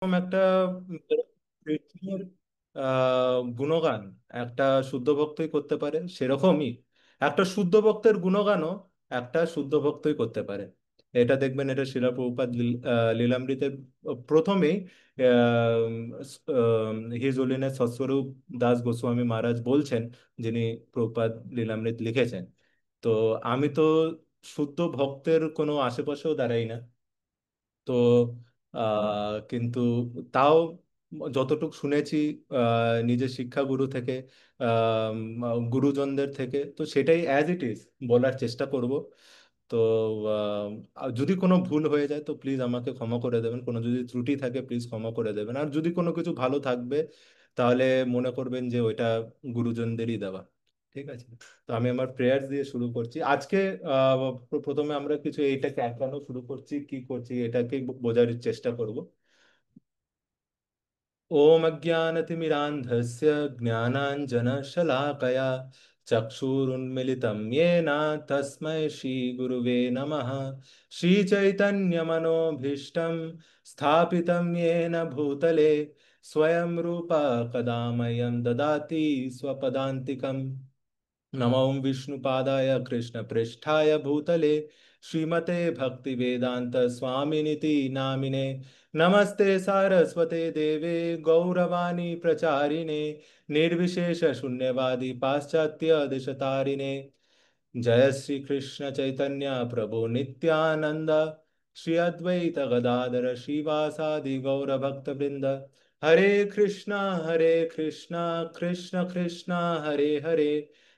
এরকম একটা কৃষ্ণের গুণগান একটা শুদ্ধ ভক্তই করতে পারে, সেরকমই একটা শুদ্ধ ভক্তের গুণগানও একটা শুদ্ধ ভক্তই করতে পারে। এটা দেখবেন, এটা শিলা প্রভুপাদ লীলামৃতের প্রথমেই হিজ হোলিনেস সৎস্বরূপ দাস গোস্বামী মহারাজ বলছেন, যিনি প্রভুপাদ লীলামৃত লিখেছেন। তো আমি তো শুদ্ধ ভক্তের কোনো আশেপাশেও দাঁড়াই না। তো কিন্তু তাও যতটুকু শুনেছি নিজের শিক্ষাগুরু থেকে, গুরুজনদের থেকে, তো সেটাই অ্যাজ ইট ইজ বলার চেষ্টা করব। তো যদি কোনো ভুল হয়ে যায় তো প্লিজ আমাকে ক্ষমা করে দেবেন, কোনো যদি ত্রুটি থাকে প্লিজ ক্ষমা করে দেবেন, আর যদি কোনো কিছু ভালো থাকবে তাহলে মনে করবেন যে ওইটা গুরুজনদেরই দেওয়া। ঠিক আছে। তো আমি আমার প্রেয়ার দিয়ে শুরু করছি আজকে। প্রথমে আমরা কিছু এইটাকে কেন শুরু করছি, কি করছি, এটাকে বোঝার চেষ্টা করব। ओम अज्ञानतिमिरान्धस्य ज्ञानाञ्जनशलाकया चक्षुरुन्मिलितं येन तस्मै श्रीगुरुवे नमः। श्रीचैतन्यमनोभीष्टं स्थापितं येन भूतले स्वयं रूपा कदा मह्यं ददाति स्वपदान्तिकम्। नमो विष्णुपादाय कृष्णपृष्ठाय भूतले श्रीमते भक्तिवेदांत स्वामिनिति नामिने। नमस्ते सारस्वते देवे गौरवाणी प्रचारिणे निर्विशेष शून्यवादी पाश्चात्य देशतारिणे। जय श्री कृष्ण चैतन्य प्रभु नित्यानंद श्री अद्वैत गदाधर श्रीवासादि गौर भक्त वृंद। हरे कृष्णा कृष्ण कृष्ण हरे हरे,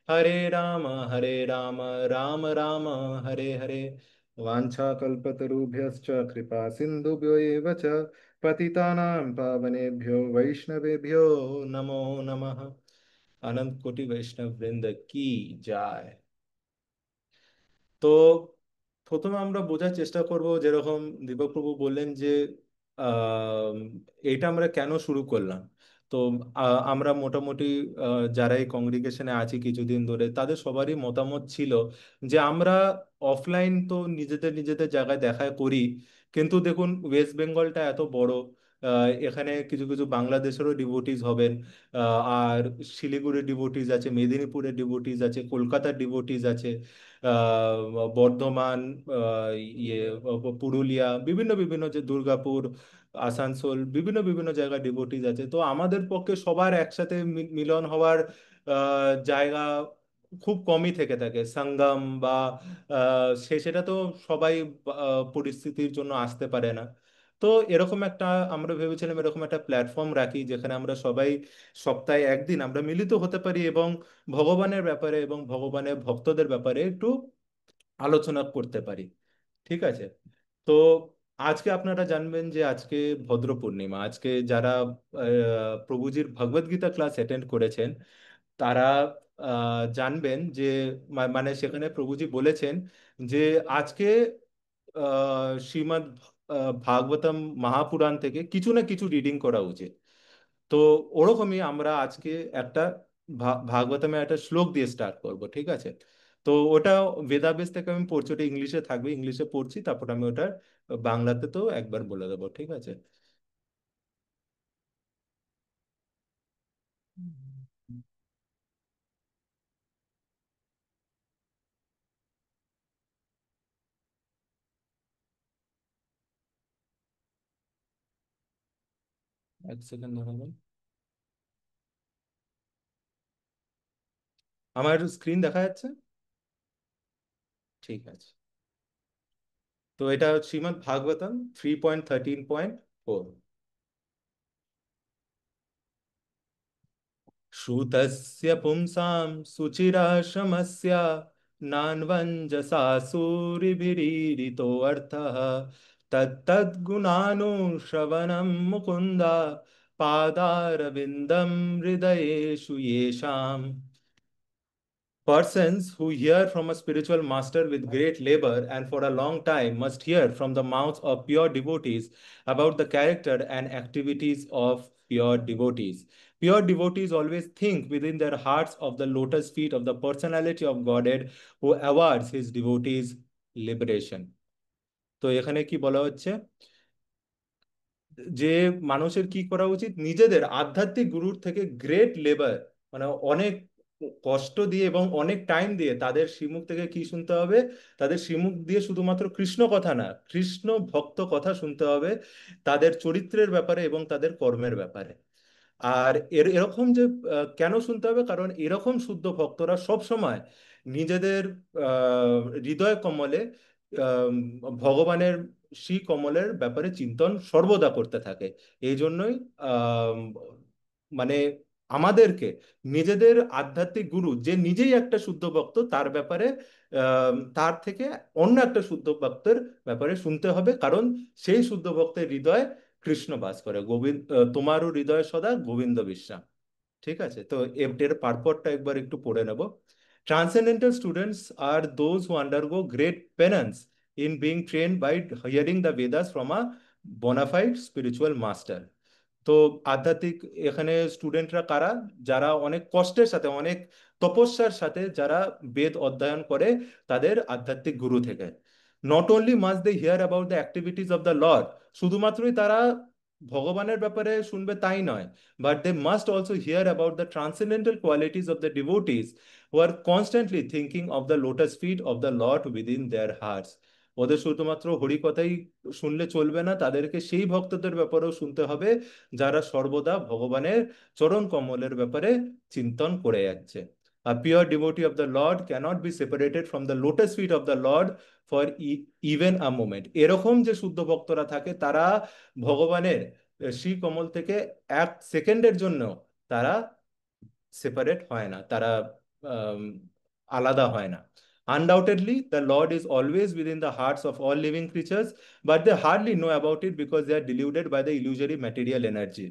हरे राम राम राम हरे हरे। वाञ्छाकल्पतरुभ्यश्च कृपा सिन्धुभ्यो एव च पतितानां पावनेभ्यो वैष्णवेभ्यो नमो नमः। अनंत कोटि वैष्णव वृंद की जय। তো প্রথমে আমরা বোঝার চেষ্টা করব, যেরকম দীপকপ্রভু বললেন যে আহ, এটা আমরা কেন শুরু করলাম। তো আমরা মোটামুটি যারা এই কংগ্রিগেশনে আছি কিছুদিন ধরে, তাদের সবারই মতামত ছিল যে আমরা অফলাইন তো নিজেদের নিজেদের জায়গায় দেখা করি, কিন্তু দেখুন ওয়েস্ট বেঙ্গলটা এত বড়। এখানে কিছু কিছু বাংলাদেশেরও ডিভোটিস হবেন, আর শিলিগুড়ির ডিভোটিস আছে, মেদিনীপুরের ডিভোটিস আছে, কলকাতার ডিভোটিস আছে, বর্ধমান, ইয়ে পুরুলিয়া, বিভিন্ন বিভিন্ন যে দুর্গাপুর, আসানসোল, বিভিন্ন বিভিন্ন জায়গায় ডিভোটিস আছে। তো আমাদের পক্ষে সবার একসাথে মিলন হওয়ার জায়গা খুব কমই থেকে থাকে, সঙ্গম বা সেটা তো সবাই পরিস্থিতির জন্য আসতে পারে না। তো এরকম একটা আমরা ভেবেছিলাম এরকম একটা প্ল্যাটফর্ম রাখি, যেখানে আমরা সবাই সপ্তাহে একদিন আমরা মিলিত হতে পারি এবং ভগবানের ব্যাপারে এবং ভগবানের ভক্তদের ব্যাপারে একটু আলোচনা করতে পারি। ঠিক আছে। তো আজকে আপনারা জানবেন যে আজকে ভদ্র পূর্ণিমা। আজকে যারা প্রভুজির ভগবদ গীতা ক্লাস অ্যাটেন্ড করেছেন তারা জানবেন যে মানে সেখানে প্রভুজি বলেছেন যে আজকে শ্রীমদ্ ভাগবতম মহাপুরাণ থেকে কিছু না কিছু রিডিং করা উচিত। তো ওরকমই আমরা আজকে একটা ভাগবতমে একটা শ্লোক দিয়ে স্টার্ট করব। ঠিক আছে। তো ওটা বেদাবেস থেকে আমি পড়ছি, ওটা ইংলিশে থাকবে, ইংলিশে পড়ছি, তারপর আমি ওটা বাংলাতে তো একবার বলে দেবো। ঠিক আছে। এক সেকেন্ড ধরো। আমার স্ক্রিন দেখা যাচ্ছে? ঠিক আছে। তো এটা শ্রীমদ্ ভাগবতম 3.13.4। श्रुतस्य पुंसां सुचिराशमस्य नान्वञ्जसा सूरिभिरीडितोऽर्थः तत्तद्गुणानुश्रवणं मुकुन्द पादारविन्दं हृदयेषु येषाम्। Persons who hear from a spiritual master with great labor and for a long time must hear from the mouths of pure devotees about the character and activities of pure devotees. Pure devotees always think within their hearts of the lotus feet of the personality of Godhead who awards his devotees liberation. তো এখানে কি বলা হচ্ছে? যে মানুষের কি করা উচিত, নিজেদের আধ্যাত্মিক গুরুর থেকে গ্রেট লেবার, মানে অনেক কষ্ট দিয়ে এবং অনেক টাইম দিয়ে তাদের শ্রীমুখ থেকে কি শুনতে হবে, তাদের শ্রীমুখ দিয়ে শুধুমাত্র কৃষ্ণ কথা না, কৃষ্ণ ভক্ত কথা শুনতে হবে, তাদের চরিত্রের ব্যাপারে এবং তাদের কর্মের ব্যাপারে। আর এরকম যে কেন শুনতে হবে, কারণ এরকম শুদ্ধ ভক্তরা সব সময় নিজেদের হৃদয় কমলে আম, ভগবানের শ্রী কমলের ব্যাপারে চিন্তন সর্বদা করতে থাকে। এই জন্যই আম, মানে আমাদেরকে নিজেদের আধ্যাত্মিক গুরু যে নিজেই একটা শুদ্ধ ভক্ত তার ব্যাপারে তার থেকে অন্য একটা শুদ্ধ ভক্তের ব্যাপারে শুনতে হবে, কারণ সেই শুদ্ধ ভক্তের হৃদয়ে কৃষ্ণ বাস করে। গোবিন্দ, তোমারও হৃদয় সদা গোবিন্দ বিশ্রাম। ঠিক আছে, তো এর পারপরটা একবার একটু পড়ে নেব। ট্রান্সেন্ডেন্টাল স্টুডেন্টস আর those who undergo great penance in being trained by hearing the Vedas from a bona fide spiritual master. তো আধ্যাত্মিক এখানে স্টুডেন্টরা কারা, যারা অনেক কষ্টের সাথে, অনেক তপস্যার সাথে যারা বেদ অধ্যয়ন করে তাদের আধ্যাত্মিক গুরু থেকে। Not only must they hear about the activities of the Lord, শুধুমাত্রই তারা ভগবানের ব্যাপারে শুনবে তাই নয়, but they must also hear about the transcendental qualities of the devotees who are constantly thinking of the lotus feet of the Lord within their hearts. ওদের শুধুমাত্র হরি কথাই শুনলে চলবে না, তাদেরকে সেই ভক্তদের ব্যাপারেও শুনতে হবে যারা সর্বদা ভগবানের চরণ কমলের ব্যাপারে চিন্তন করে যাচ্ছে। A pure devotee of the Lord cannot be separated from the lotus feet of the Lord for even a moment. এরকম যে শুদ্ধ ভক্তরা থাকে তারা ভগবানের শ্রী কমল থেকে এক সেকেন্ডের জন্য তারা সেপারেট হয় না, তারা আম, আলাদা হয় না। Undoubtedly, the Lord is always within the hearts of all living creatures, but they hardly know about it because they are deluded by the illusory material energy.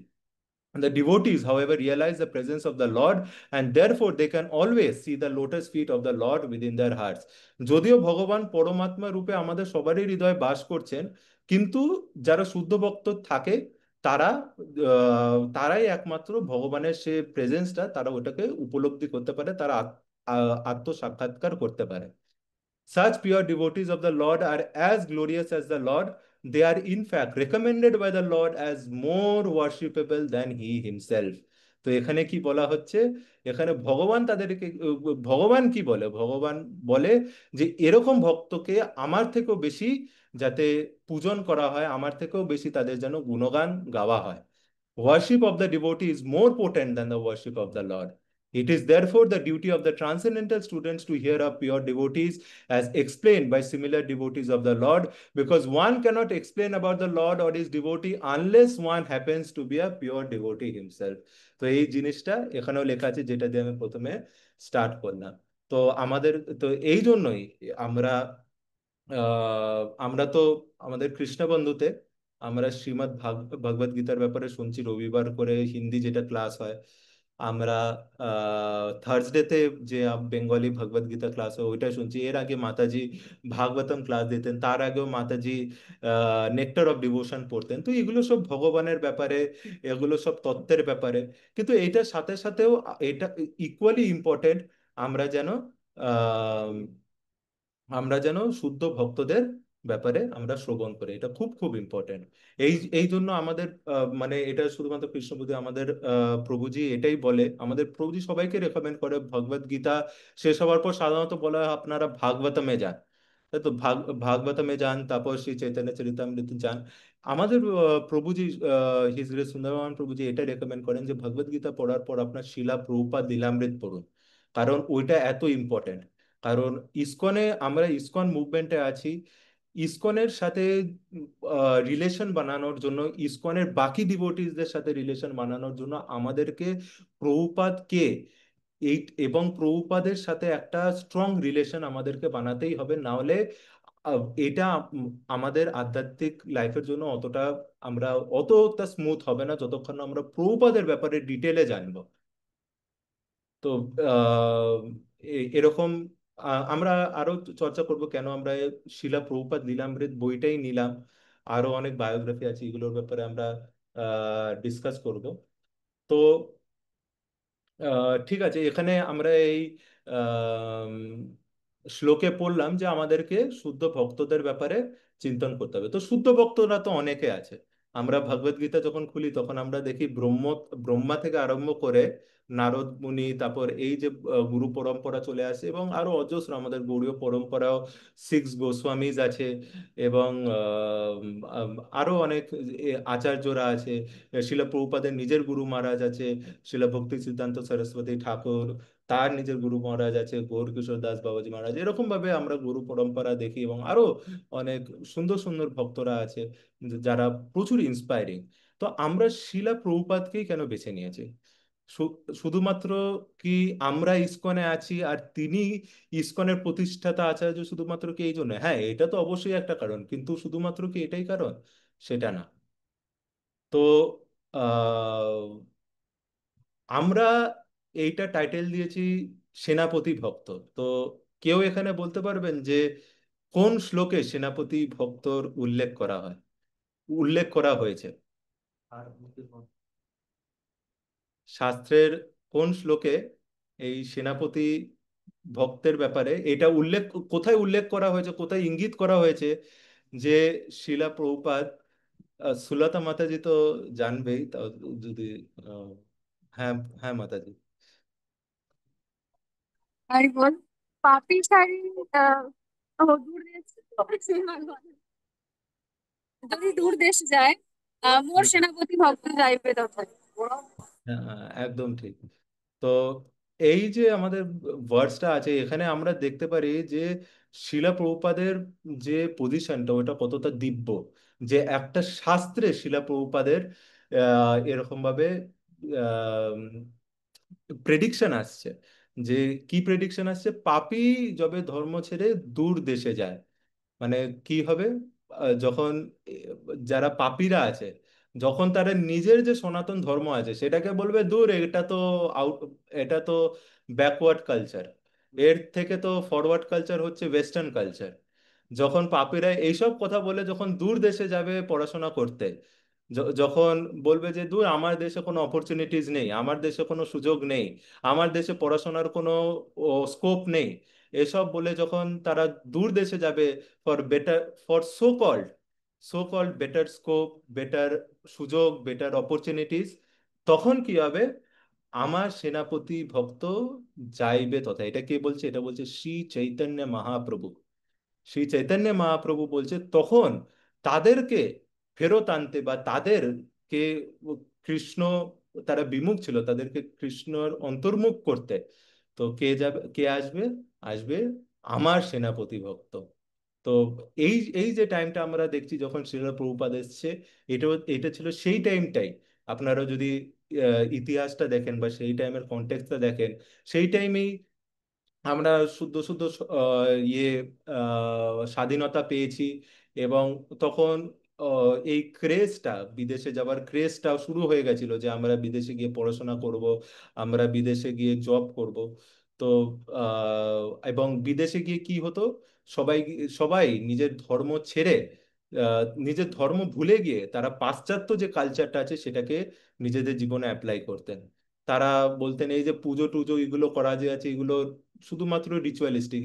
The devotees, however, realize the presence of the Lord, and therefore they can always see the lotus feet of the Lord within their hearts. যদিও ভগবান পরমাত্মা রূপে আমাদের সবারই হৃদয়ে বাস করছেন, কিন্তু যারা শুদ্ধ ভক্ত থাকে তারা তারাই একমাত্র ভগবানের সে প্রেজেন্সটা তারা ওটাকে উপলব্ধি করতে পারে, তারা আত্মসাক্ষাৎকার করতে পারে। Such pure devotees of the Lord are as glorious as the Lord. They are in fact recommended by the Lord as more worshipable than he himself. তো এখানে কি বলা হচ্ছে, এখানে ভগবান তাদেরকে, ভগবান কি বলে, ভগবান বলে যে এরকম ভক্তকে আমার থেকেও বেশি যাতে পূজন করা হয়, আমার থেকেও বেশি তাদের যেন গুণগান গাওয়া হয়। Worship of the devotee is more potent than the worship of the Lord. It is therefore the duty of the transcendental students to hear of pure devotees as explained by similar devotees of the Lord, because one cannot explain about the Lord or his devotee unless one happens to be a pure devotee himself. তো এই জিনিসটা এখানেও লেখা আছে যেটা দিয়ে আমি প্রথমে স্টার্ট করলাম। তো আমাদের, তো এই জন্যই আমরা আমরা তো আমাদের কৃষ্ণ বন্ধুতে আমরা শ্রীমদ্ ভগবদ গীতার ব্যাপারে শুনছি রবিবার করে হিন্দি যেটা ক্লাস হয়। আমরা থার্সডেতে যে বেঙ্গলি ভগবদ গীতা ক্লাস হয় ওইটা শুনছি। এর আগে মাতাজি ভাগবতম ক্লাস দিতেন, তার আগেও মাতাজি নেক্টার অফ ডিভোশন পড়তেন। তো এগুলো সব ভগবানের ব্যাপারে, এগুলো সব তত্ত্বের ব্যাপারে, কিন্তু এইটার সাথে সাথেও এটা ইকুয়ালি ইম্পর্টেন্ট আমরা যেন আমরা যেন শুদ্ধ ভক্তদের ব্যাপারে আমরা শ্রবণ করি, এটা খুব খুব ইম্পর্টেন্ট। এই এই জন্য আমাদের মানে এটা শুধুমাত্র কৃষ্ণপতি, আমাদের প্রভুজি এটাই বলে, আমাদের প্রভুজি সবাইকে রেকমেন্ড করে ভগবত গীতা শেষ হওয়ার পর সাধারণত বলা হয় আপনারা ভাগবতমে যান। তাই তো ভাগবতমে যান, তারপর শ্রী চৈতন্য চরিতামৃত যান। আমাদের প্রভুজি হিজ গ্রেস সুন্দরমোহন প্রভুজি এটা রেকমেন্ড করেন যে ভগবত গীতা পড়ার পর আপনার শিলা প্রভুপাদ লীলামৃত পড়ুন, কারণ ওইটা এত ইম্পর্টেন্ট। কারণ ইসকনে, আমরা ইসকন মুভমেন্টে আছি, ইসকনের সাথে রিলেশন বানানোর জন্য, ইসকনের বাকি ডিভোটিসদের সাথে রিলেশন বানানোর জন্য আমাদেরকে প্রভুপাদ কে এই এবং প্রভুপাদের সাথে একটা স্ট্রং রিলেশন আমাদেরকে বানাতেই হবে, না হলে এটা আমাদের আধ্যাত্মিক লাইফের জন্য অতটা আমরা অতটা স্মুথ হবে না যতক্ষণ না আমরা প্রভুপাদের ব্যাপারে ডিটেলে জানবো। তো আহ, এরকম আমরা আরো চর্চা করব কেন আমরা শিলা প্রভুপাদ লীলামৃত বইটাই নিলাম। আরো অনেক বায়োগ্রাফি আছে, এগুলোর ব্যাপারে আমরা ডিসকাস করব। তো ঠিক আছে, এখানে আমরা এই আম, শ্লোকে পড়লাম যে আমাদেরকে শুদ্ধ ভক্তদের ব্যাপারে চিন্তন করতে হবে। তো শুদ্ধ ভক্তরা তো অনেকে আছে, আমরা ভগবদ গীতা যখন খুলি তখন আমরা দেখি ব্রহ্মা থেকে আরম্ভ করে নারদ মুনি, তারপর এই যে গুরু পরম্পরা চলে আসে, এবং আরো অজস্র আমাদের গৌড়ীয় পরম্পরাও সিক্স গোস্বামীজ আছে, এবং আম, আরো অনেক আচার্যরা আছে। শিলা প্রভুপাদের নিজের গুরু মহারাজ আছে, শিলা ভক্তি সিদ্ধান্ত সরস্বতী ঠাকুর, তার নিজের গুরু মহারাজ আছে গৌর কিশোর দাস বাবাজি মহারাজ। এরকম ভাবে আমরা গুরু পরম্পরা দেখি, এবং আরো অনেক সুন্দর সুন্দর ভক্তরা আছে যারা প্রচুর ইন্সপায়ারিং। তো আমরা শিলা প্রভুপাদকেই কেন বেছে নিয়েছি? শুধুমাত্র কি আমরা ইসকনে আছি আর তিনি ইসকনের প্রতিষ্ঠাতা আচার্য, শুধুমাত্র কি এই জন্য? হ্যাঁ, এটা তো অবশ্যই একটা কারণ, কিন্তু শুধুমাত্র কি এটাই কারণ? সেটা না। তো আহ, আমরা এইটা টাইটেল দিয়েছি সেনাপতি ভক্ত। তো কেউ এখানে বলতে পারবেন যে কোন শ্লোকে সেনাপতি ভক্তর উল্লেখ করা হয়েছে? শাস্ত্রের কোন শ্লোকে এই সেনাপতি ভক্তের ব্যাপারে এটা কোথায় উল্লেখ করা হয়েছে, কোথায় ইঙ্গিত করা হয়েছে যে শিলা প্রভুপাদ, সুলতা মাতাজি তো জানবেই, তা যদি আহ, হ্যাঁ, হ্যাঁ মাতাজি। আর বল, পাপি শাড়ি আহ, ও দূর দেশ, যদি দূর দেশ যায়, মোর হুম, সেনাপতি ভক্ত যাইবে তথায়। হ্যাঁ, একদম ঠিক। তো এই যে আমাদের ভার্সটা আছে, এখানে আমরা দেখতে পারি যে শিলা প্রভুপাদের যে পজিশনটা ওটা কতটা দিব্য, যে একটা শাস্ত্রে শিলা প্রভুপাদের এরকম ভাবে প্রেডিকশন আসছে। যে কি প্রেডিকশন আসছে? পাপী যবে ধর্ম ছেড়ে দূর দেশে যায়, মানে কি হবে? যখন যারা পাপীরা আছে, যখন তারা নিজের যে সনাতন ধর্ম আছে সেটাকে বলবে দূর, এটা তো ব্যাকওয়ার্ড কালচার, এর থেকে তো ফরওয়ার্ড কালচার হচ্ছে ওয়েস্টার্ন কালচার। যখন পাপীরা এইসব কথা বলে যখন দূর দেশে যাবে পড়াশোনা করতে, যখন বলবে যে দূর, আমার দেশে কোনো অপরচুনিটিজ নেই, আমার দেশে কোনো সুযোগ নেই, আমার দেশে পড়াশোনার কোনো স্কোপ নেই, এসব বলে যখন তারা দূর দেশে যাবে for better, for so called better scope, better সুযোগ, বেটার অপরচুনিটিস, তখন কি হবে? আমার সেনাপতি ভক্ত যাইবে তথা। এটা কে বলছে? এটা বলছে শ্রী চৈতন্য মহাপ্রভু। শ্রী চৈতন্য মহাপ্রভু বলছে তখন তাদেরকে ফেরত আনতে, বা তাদেরকে কৃষ্ণ, তারা বিমুখ ছিল, তাদেরকে কৃষ্ণর অন্তর্মুখ করতে। তো কে যাবে, কে আসবে? আসবে আমার সেনাপতি ভক্ত। তো এই এই যে টাইমটা আমরা দেখছি যখন শ্রীল প্রভুপাদ এসছে, এটা এটা ছিল সেই টাইমটাই। আপনারা যদি ইতিহাসটা দেখেন বা সেই টাইমের কনটেক্সটটা দেখেন, সেই টাইমেই আমরা শুদ্ধ শুদ্ধ স্বাধীনতা পেয়েছি। এবং তখন এই ক্রেজটা, বিদেশে যাওয়ার ক্রেজটা শুরু হয়ে গেছিল, যে আমরা বিদেশে গিয়ে পড়াশোনা করব, আমরা বিদেশে গিয়ে জব করব। তো এবং বিদেশে গিয়ে কি হতো? সবাই সবাই নিজের ধর্ম ছেড়ে, নিজের ধর্ম ভুলে গিয়ে তারা পাশ্চাত্য যে কালচারটা আছে সেটাকে নিজেদের জীবনে অ্যাপ্লাই করতেন। তারা বলতেন এই যে পুজো টুজো এগুলো করা যে আছে, এগুলো শুধুমাত্র রিচুয়ালিস্টিক,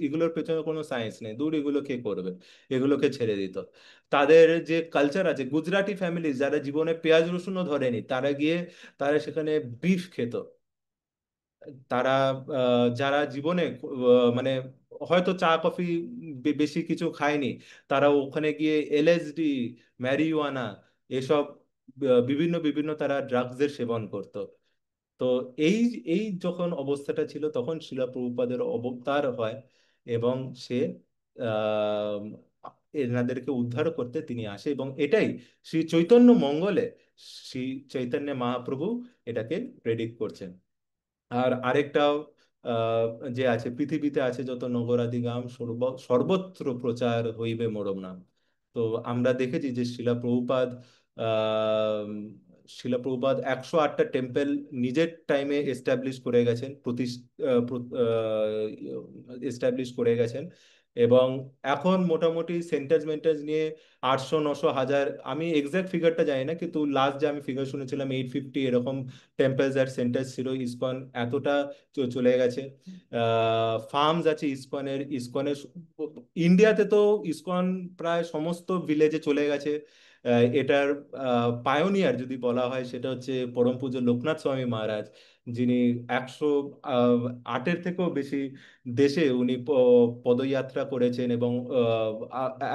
এগুলোর পেছনে কোনো সায়েন্স নেই, দূর, এগুলো কে করবে, এগুলোকে ছেড়ে দিত। তাদের যে কালচার আছে, গুজরাটি ফ্যামিলি যারা জীবনে পেঁয়াজ রসুনও ধরেনি, তারা সেখানে বিফ খেত। তারা যারা জীবনে মানে হয়তো চা কফি বেশি কিছু খায়নি, তারা ওখানে গিয়ে এলএসডি, ম্যারিওয়ানা, এসব বিভিন্ন বিভিন্ন তারা ড্রাগসের সেবন করত। তো এই এই যখন অবস্থাটা ছিল তখন শিলা প্রভুপাদের অবতার হয়, এবং সে আহ এনাদেরকে উদ্ধার করতে তিনি আসে, এবং এটাই শ্রী চৈতন্য মঙ্গলে শ্রী চৈতন্য মহাপ্রভু এটাকে প্রেডিক্ট করছেন। আর আরেকটাও আহ, যে আছে, পৃথিবীতে আছে যত নগরাদি গ্রাম সর্বত্র প্রচার হইবে মোরম নাম। তো আমরা দেখেছি যে আহ শিলা প্রভুপাদ 108টা টেম্পল নিজের টাইমে এস্টাবলিশ করে গেছেন, এস্টাবলিশ করে গেছেন। এবং এখন মোটামুটি সেন্টার্স মেন্টার্স নিয়ে 800 900 1000, আমি এক্সাক্ট ফিগারটা জানি না, কিন্তু লাস্ট যে আমি ফিগার শুনেছিলাম 850 এরকম টেম্পলস আর সেন্টার্স ছিল। ইসকন এতটা চলে গেছে। ফার্মস আছে ইসকনের। ইন্ডিয়াতে তো ইসকন প্রায় সমস্ত ভিলেজে চলে গেছে। এটার পায়োনিয়ার যদি বলা হয় সেটা হচ্ছে পরম পূজ্য লোকনাথ স্বামী মহারাজ, যিনি 108-এর থেকেও বেশি দেশে উনি পদযাত্রা করেছেন। এবং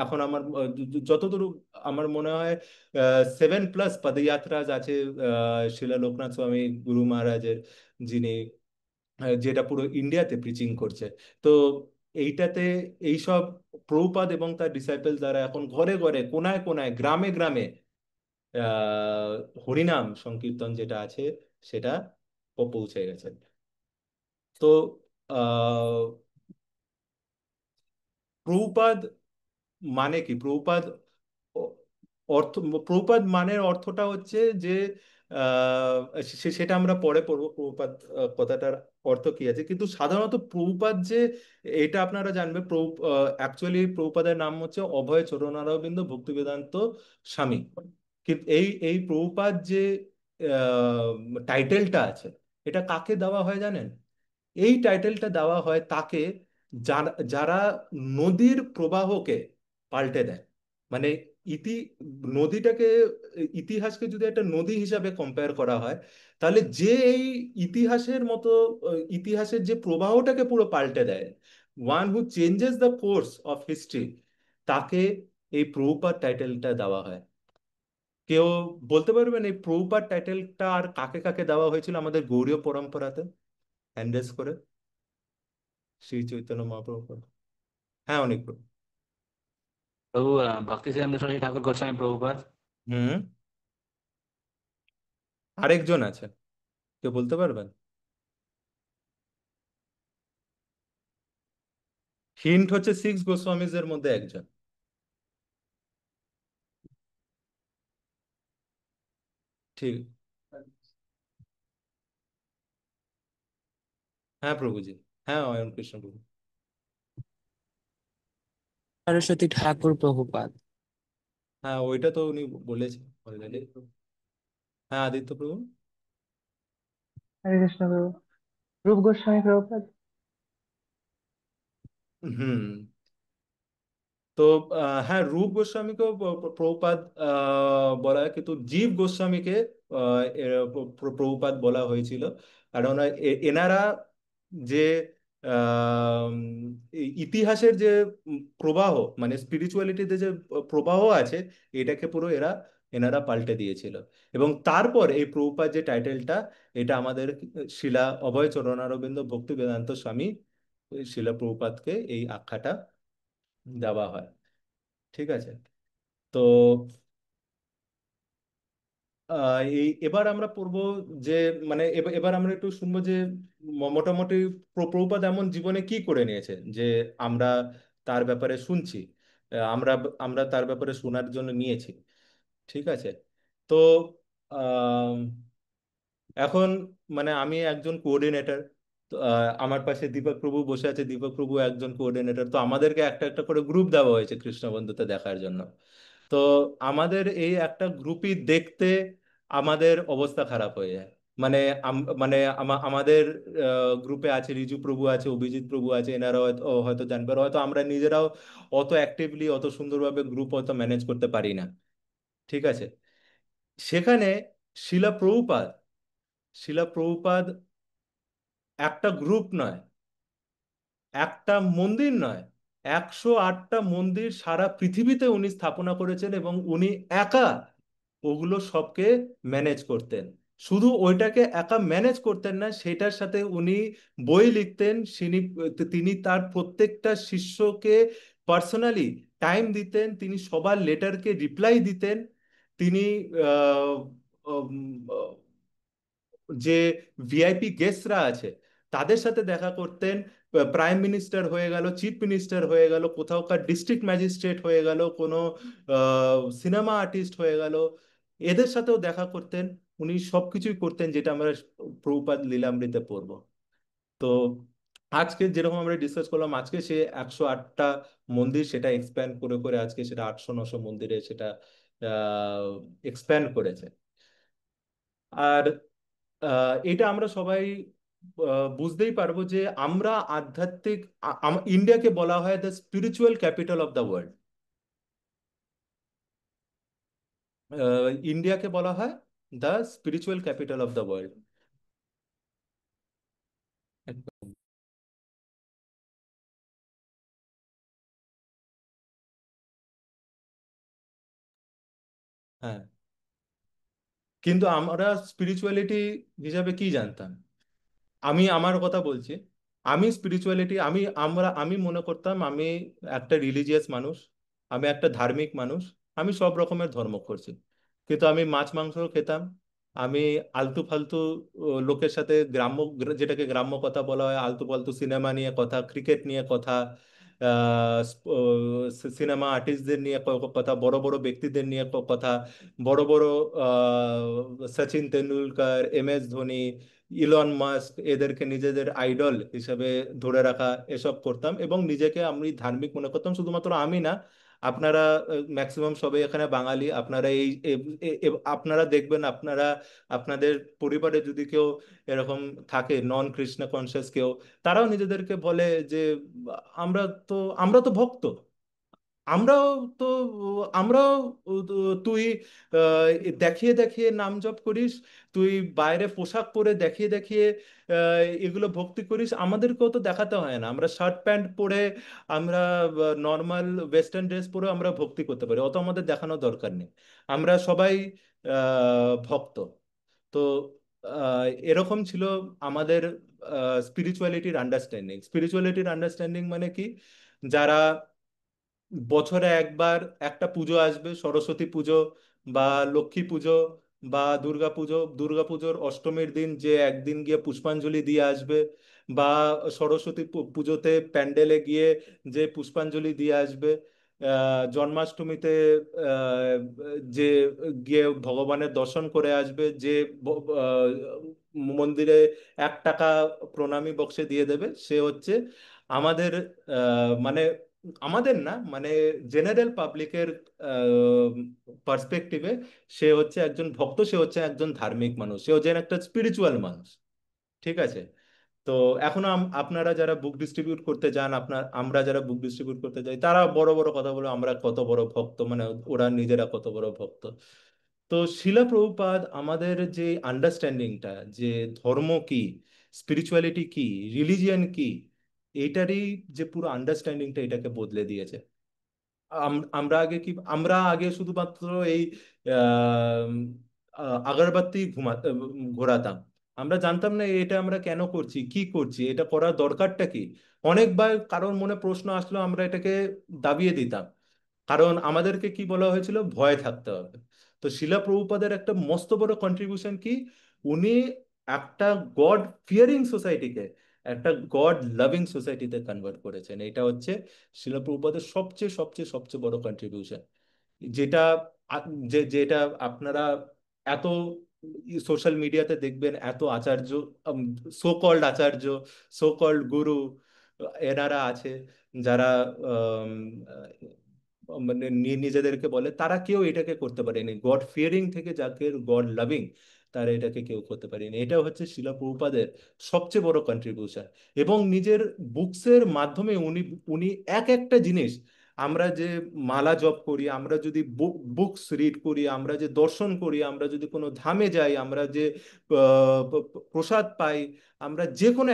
এখন আমার যতদূর আমার মনে হয় 7+ পদযাত্রা আছে শিলা লোকনাথ স্বামী গুরু মহারাজের, যিনি যেটা পুরো ইন্ডিয়াতে প্রিচিং করছে। তো এইটাতে এইসব প্রভুপাদ এবং তার ডিসাইপল দ্বারা এখন ঘরে ঘরে কোনায় কোনায় গ্রামে গ্রামে আহ হরিনাম সংকীর্তন যেটা আছে সেটা পৌঁছে গেছে। তো আহ প্রভুপাদ মানে কি? প্রভুপাদ অ- অর্থ, প্রভুপাদ মানের অর্থটা হচ্ছে যে আহ, সেটা আমরা পরে পড়বো প্রভুপাদ কথাটার অর্থ কি আছে। কিন্তু সাধারণত প্রভুপাদ যে, এটা আপনারা জানবে, অ্যাকচুয়ালি প্রভুপাদের নাম হচ্ছে অভয় চরণারবিন্দ ভক্তিবেদান্ত স্বামী। কিন্তু এই এই প্রভুপাদ যে টাইটেলটা আছে, এটা কাকে দেওয়া হয় জানেন? এই টাইটেলটা দেওয়া হয় তাকে যারা যারা নদীর প্রবাহকে পাল্টে দেয়। মানে ইতি নদীটাকে, ইতিহাসকে যদি একটা নদী হিসাবে কম্পেয়ার করা হয়, তাহলে যে এই ইতিহাসের মতো ইতিহাসের যে প্রবাহটাকে পুরো পাল্টে দেয়, one who changes the course of history, তাকে এই প্রভুপাদ টাইটেলটা দেওয়া হয়। কেউ বলতে পারবেন এই প্রভুপাদ টাইটেলটা আর কাকে কাকে দেওয়া হয়েছিল আমাদের গৌড়ীয় পরম্পরাতে, হ্যান্ডেস করে? শ্রী চৈতন্য মহাপ্রভু। হ্যাঁ, অনেক। প্রভু ভক্তি সিদ্ধান্ত সরস্বতী ঠাকুর গোস্বামী প্রভুপাদ। হুম। আরেকজন আছে, কেউ বলতে পারবেন? হিন্ট হচ্ছে 6 গোস্বামীজ এর মধ্যে একজন। ঠিক। হ্যাঁ প্রভুজি। হ্যাঁ, অয়ন কৃষ্ণ প্রভু। সরস্বতী ঠাকুর প্রভুপাদ। হ্যাঁ, ওইটা তো উনি বলেছেন অলরেডি। হ্যাঁ, আদিত্য প্রভু। হরে কৃষ্ণ প্রভু। রূপ গোস্বামী প্রভুপাদ। হুম। তো হ্যাঁ, রূপ গোস্বামীকেও প্রভুপাদ বলা হয়, কিন্তু জীব গোস্বামীকে প্রভুপাদ বলা হয়েছিল। কারণ এনারা যে আহ, এই ইতিহাসের যে প্রবাহ, মানে স্পিরিচুয়ালিটিতে যে প্রবাহ আছে, এটাকে পুরো এনারা পাল্টে দিয়েছিল। এবং তারপর এই প্রভুপাদ যে টাইটেলটা, এটা আমাদের শিলা অভয় চরণারবিন্দ ভক্তি বেদান্ত স্বামী শিলা প্রভুপাদকে এই আখ্যাটা দেওয়া হয়। ঠিক আছে। তো এই এবার আমরা পড়বো যে, মানে এবার আমরা একটু শুনবো যে মোটামুটি প্রভুপাদ এমন জীবনে কি করে নিয়েছে যে আমরা তার ব্যাপারে শুনছি, আমরা আমরা তার ব্যাপারে শোনার জন্য নিয়েছি। ঠিক আছে। তো আহ, এখন মানে আমি একজন কোঅর্ডিনেটর, আমার পাশে দীপক প্রভু বসে আছে, দীপক প্রভু একজন কোঅর্ডিনেটর। তো আমাদেরকে একটা একটা করে গ্রুপ দেওয়া হয়েছে কৃষ্ণ বন্ধুতে দেখার জন্য। তো আমাদের এই একটা গ্রুপই দেখতে আমাদের অবস্থা খারাপ হয়ে যায়। মানে মানে আমাদের গ্রুপে আছে রিজু প্রভু আছে, অভিজিৎ প্রভু আছে, এনারা হয়তো হয়তো জানবে, আর হয়তো আমরা নিজেরাও অত অ্যাক্টিভলি অত সুন্দরভাবে গ্রুপ হয়তো ম্যানেজ করতে পারি না। ঠিক আছে। সেখানে শিলা প্রভুপাদ শিলা প্রভুপাদ একটা গ্রুপ নয়, একটা মন্দির নয়, 108টা মন্দির সারা পৃথিবীতে উনি স্থাপনা করেছেন, এবং উনি একা ওগুলো সবকে ম্যানেজ করতেন। শুধু ওইটাকে একা ম্যানেজ করতেন না, সেটার সাথে উনি বই লিখতেন। তিনি তার প্রত্যেকটা শিষ্যকে পার্সোনালি টাইম দিতেন, তিনি সবার লেটারকে রিপ্লাই দিতেন। তিনি আহ, যে ভিআইপি গেস্টরা আছে তাদের সাথে দেখা করতেন। প্রাইম মিনিস্টার হয়ে গেল, চিফ মিনিস্টার হয়ে গেল, কোথাওকার ডিস্ট্রিক্ট ম্যাজিস্ট্রেট হয়ে গেল, কোনো সিনেমা আর্টিস্ট হয়ে গেল, এদের সাথেও দেখা করতেন। উনি সবকিছুই করতেন, যেটা আমরা প্রভুপাদ লীলামৃতে পড়বো। তো আজকে যেরকম আমরা ডিসকাস করলাম, আজকে সে 108টা মন্দির সেটা এক্সপ্যান্ড করে করে আজকে সেটা 800-900 মন্দিরে সেটা এক্সপ্যান্ড করেছে। আর এটা আমরা সবাই বুঝতেই পারবো যে আমরা আধ্যাত্মিক, ইন্ডিয়াকে বলা হয় the spiritual capital of the world. ইন্ডিয়াকে বলা হয় the spiritual capital of the world. হ্যাঁ, কিন্তু আমরা স্পিরিচুয়ালিটি হিসাবে কি জানতাম? আমি আমার কথা বলছি। আমি স্পিরিচুয়ালিটি, আমি মনে করতাম আমি একটা রিলিজিয়াস মানুষ, আমি একটা ধার্মিক মানুষ, আমি সব রকমের ধর্ম করছি। কিন্তু আমি মাছ মাংস খেতাম। আমি আলতু ফালতু লোকের সাথে যেটাকে গ্রাম্য কথা বলা হয়, আলতু ফালতু সিনেমা নিয়ে কথা, ক্রিকেট নিয়ে কথা, সিনেমা আর্টিস্টদের নিয়ে কথা, বড় বড় ব্যক্তিদের নিয়ে কথা, বড় বড় Sachin Tendulkar, MS Dhoni, Elon Musk, এদেরকে নিজেদের আইডল হিসেবে ধরে রাখা, এসব করতাম এবং নিজেকে আমি ধার্মিক মনে করতাম। শুধুমাত্র আমি না, আপনারা ম্যাক্সিমাম সবাই এখানে বাঙালি, আপনারা আপনারা দেখবেন, আপনারা আপনাদের পরিবারে যদি কেউ এরকম থাকে নন কৃষ্ণ কনসিয়াস কেউ, তারাও নিজেদেরকে বলে যে আমরা তো আমরা তো ভক্ত, আমরাও তো আমরাও তুই দেখিয়ে দেখিয়ে নাম জপ করিস, তুই বাইরে পোশাক পরে দেখিয়ে দেখিয়ে এগুলো ভক্তি করিস, আমাদেরকেও তো দেখাতে হয় না, আমরা শার্ট প্যান্ট পরে, আমরা নর্মাল ওয়েস্টার্ন ড্রেস পরে আমরা ভক্তি করতে পারি, অত আমাদের দেখানোর দরকার নেই, আমরা সবাই ভক্ত। তো এরকম ছিল আমাদের স্পিরিচুয়ালিটির আন্ডারস্ট্যান্ডিং মানে কি, যারা বছরে একবার একটা পুজো আসবে, সরস্বতী পুজো বা লক্ষ্মী পুজো বা দুর্গা পুজোর অষ্টমীর দিন যে একদিন গিয়ে পুষ্পাঞ্জলি দিয়ে আসবে, বা সরস্বতী পুজোতে প্যান্ডেলে গিয়ে যে পুষ্পাঞ্জলি দিয়ে আসবে, জন্মাষ্টমীতে আহ, যে গিয়ে ভগবানের দর্শন করে আসবে, যে মন্দিরে 1 টাকা প্রণামী বক্সে দিয়ে দেবে, সে হচ্ছে আমাদের মানে আমাদের না, মানে জেনারেল পাবলিকের পার্সপেক্টিভে সে হচ্ছে একজন ভক্ত, সে হচ্ছে একজন ধার্মিক মানুষ, সে হচ্ছে একটা স্পিরিচুয়াল মানুষ। ঠিক আছে? তো এখন আপনারা যারা বুক ডিস্ট্রিবিউট করতে যান, আমরা যারা বুক ডিস্ট্রিবিউট করতে যাই, তারা বড় বড় কথা বলে আমরা কত বড় ভক্ত, মানে ওরা নিজেরা কত বড় ভক্ত। তো শিলা প্রভুপাদ আমাদের যে আন্ডারস্ট্যান্ডিংটা, যে ধর্ম কি, স্পিরিচুয়ালিটি কি, রিলিজিয়ান কি, এইটারই যে পুরো আন্ডারস্ট্যান্ডিংটা, এটাকে বদলে দিয়েছে। আমরা আগে শুধুমাত্র এই আহ, আগরবাতি ঘোরাতাম, আমরা জানতাম না এটা আমরা কেন করছি, কি করছি, এটা করার দরকারটা কি। অনেকবার কারোর মনে প্রশ্ন আসলো, আমরা এটাকে দাবিয়ে দিতাম, কারণ আমাদেরকে কি বলা হয়েছিল, ভয় থাকতে হবে। তো শিলা প্রভুপাদের একটা মস্ত বড় কন্ট্রিবিউশন কি, উনি একটা গড ফিয়ারিং সোসাইটিকে একটা গড লাভিং সোসাইটিতে কনভার্ট করেছেন। এটা হচ্ছে শিলা প্রভুপাদের সবচেয়ে সবচেয়ে সবচেয়ে বড় কন্ট্রিবিউশন, যেটা যেটা আপনারা এত সোশ্যাল মিডিয়াতে দেখবেন, এত আচার্য, সো কল্ড আচার্য, সো কল্ড গুরু এনারা আছে, যারা আম, মানে নিজেদেরকে বলে, তারা কেউ এটাকে করতে পারেনি, গড ফিয়ারিং থেকে যাকে গড লাভিং, তারা এটাকে কেউ করতে পারেনি। এটা হচ্ছে শিলা প্রভুপাদের সবচেয়ে বড় কন্ট্রিবিউশন। এবং নিজের বুকসের মাধ্যমে উনি উনি এক একটা জিনিস, আমরা যে মালা জপ করি, আমরা যদি বুকস রিড করি, আমরা যে দর্শন করি, আমরা যদি কোনো ধামে যাই, আমরা যে প্রসাদ পাই, আমরা যে কোনো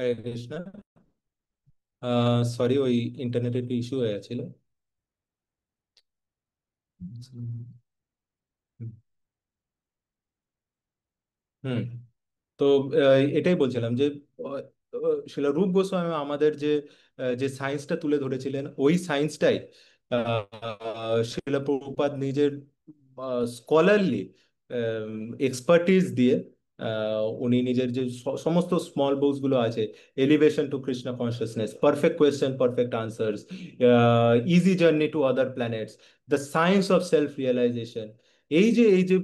হরে কৃষ্ণ। সরি, ওই ইন্টারনেটের একটু ইস্যু হয়ে গেছিল। হুম। তো এটাই বলছিলাম যে শিলা রূপ গোস্বামী আমাদের যে সায়েন্সটা তুলে ধরেছিলেন, ওই সায়েন্সটাই শিলা প্রভুপাদ নিজের স্কলারলি এক্সপার্টিস দিয়ে উনি নিজের যে সমস্ত স্মল বুকস গুলো আছে, elevation to Krishna consciousness, perfect question perfect answers, easy journey to other planets, the science of self realization, এই যে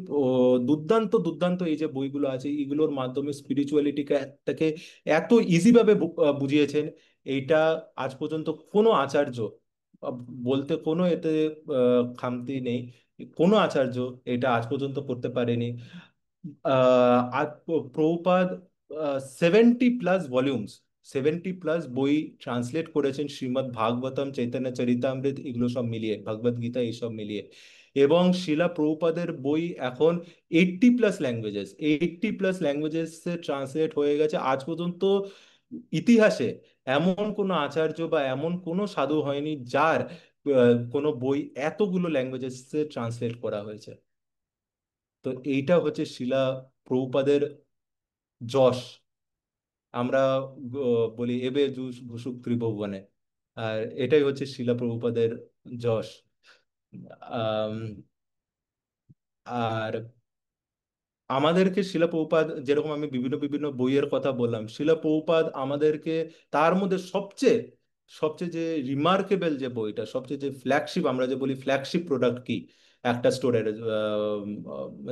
দুর্দান্ত দুর্দান্ত এই যে বইগুলো আছে, এগুলোর মাধ্যমে স্পিরিচুয়ালিটিকে তাকে এত ইজি ভাবে বুঝিয়েছেন। এইটা আজ পর্যন্ত কোনো আচার্য, আহ, বলতে কোনো এতে খামতি নেই, কোনো আচার্য এটা আজ পর্যন্ত করতে পারেনি। আর প্রভুপাদ 70+ ভলিউমস, 70+ বই ট্রান্সলেট করেছেন, শ্রীমদ্ ভাগবতম, চৈতন্য চরিতামৃত, এগুলো সব মিলিয়ে, ভগবদ গীতা এইসব মিলিয়ে। এবং শিলা প্রভুপাদের বই এখন 80+ ল্যাঙ্গুয়েজেস, 80+ ল্যাঙ্গুয়েজেস ট্রান্সলেট হয়ে গেছে। আজ পর্যন্ত ইতিহাসে এমন কোনো আচার্য বা এমন কোনো সাধু হয়নি যার কোনো বই এতগুলো ল্যাঙ্গুয়েজেস ট্রান্সলেট করা হয়েছে। তো এইটা হচ্ছে শিলা প্রভুপাদের যশ। আমরা বলি এবে ঘুষুক ত্রিভুবনে, আর এটাই হচ্ছে শিলা প্রভুপাদের যশ। আম, আর আমাদেরকে শিলা প্রভুপাদ, যেরকম আমি বিভিন্ন বিভিন্ন বইয়ের কথা বললাম, শিলা প্রভুপাদ আমাদেরকে তার মধ্যে সবচেয়ে সবচেয়ে যে রিমার্কেবল যে বইটা, সবচেয়ে যে ফ্ল্যাগশিপ, আমরা যে বলি ফ্ল্যাগশিপ প্রোডাক্ট কি একটা স্টোরের,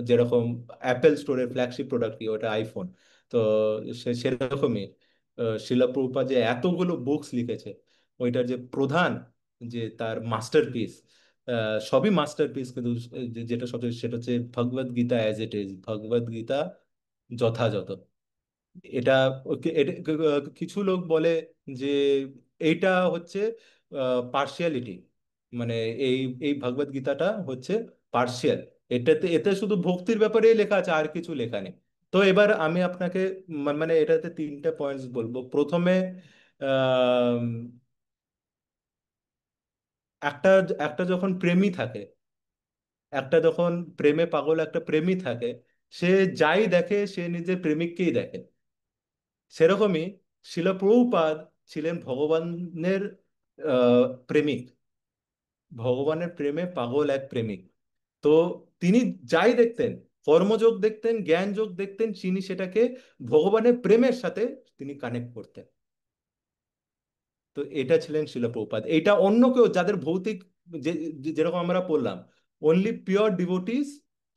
যেরকম অ্যাপেল স্টোরের ফ্ল্যাগশিপ প্রোডাক্ট কি, ওটা আইফোন। তো সেরকমই শিলা প্রভুপাদ যে এতগুলো বুকস লিখেছে, ওইটার যে প্রধান, যে তার মাস্টারপিস, সবই মাস্টারপিস, কিন্তু যেটা সবচেয়ে সেটা হচ্ছে ভগবদ গীতা অ্যাজ ইট ইজ, ভগবদ গীতা যথাযথ। এটা কিছু লোক বলে যে এইটা হচ্ছে পার্শিয়ালিটি, মানে এই এই ভগবদ গীতাটা হচ্ছে পার্শিয়াল, এতে শুধু ভক্তির ব্যাপারেই লেখা আছে, আর কিছু লেখা নেই। তো এবার আমি আপনাকে মানে এটাতে তিনটে পয়েন্টস বলবো। প্রথমে আহ একটা একটা যখন প্রেমী থাকে, একটা যখন প্রেমে পাগল একটা প্রেমী থাকে, সে যাই দেখে সে নিজের প্রেমিককেই দেখে। সেরকমই শিল প্রভুপাদ ছিলেন ভগবানের প্রেমিক, ভগবানের প্রেমে পাগল এক প্রেমিক। তো তিনি যাই দেখতেন, কর্মযোগ দেখতেন, জ্ঞান যোগ দেখতেন, তিনি সেটাকে ভগবানের প্রেমের সাথে তিনি কানেক্ট করতেন। তো এটা ছিলেন শিল প্রভুপাদ। এটা অন্য কেউ যাদের ভৌতিক, যেরকম আমরা পড়লাম, অনলি পিওর ডিভোটিস,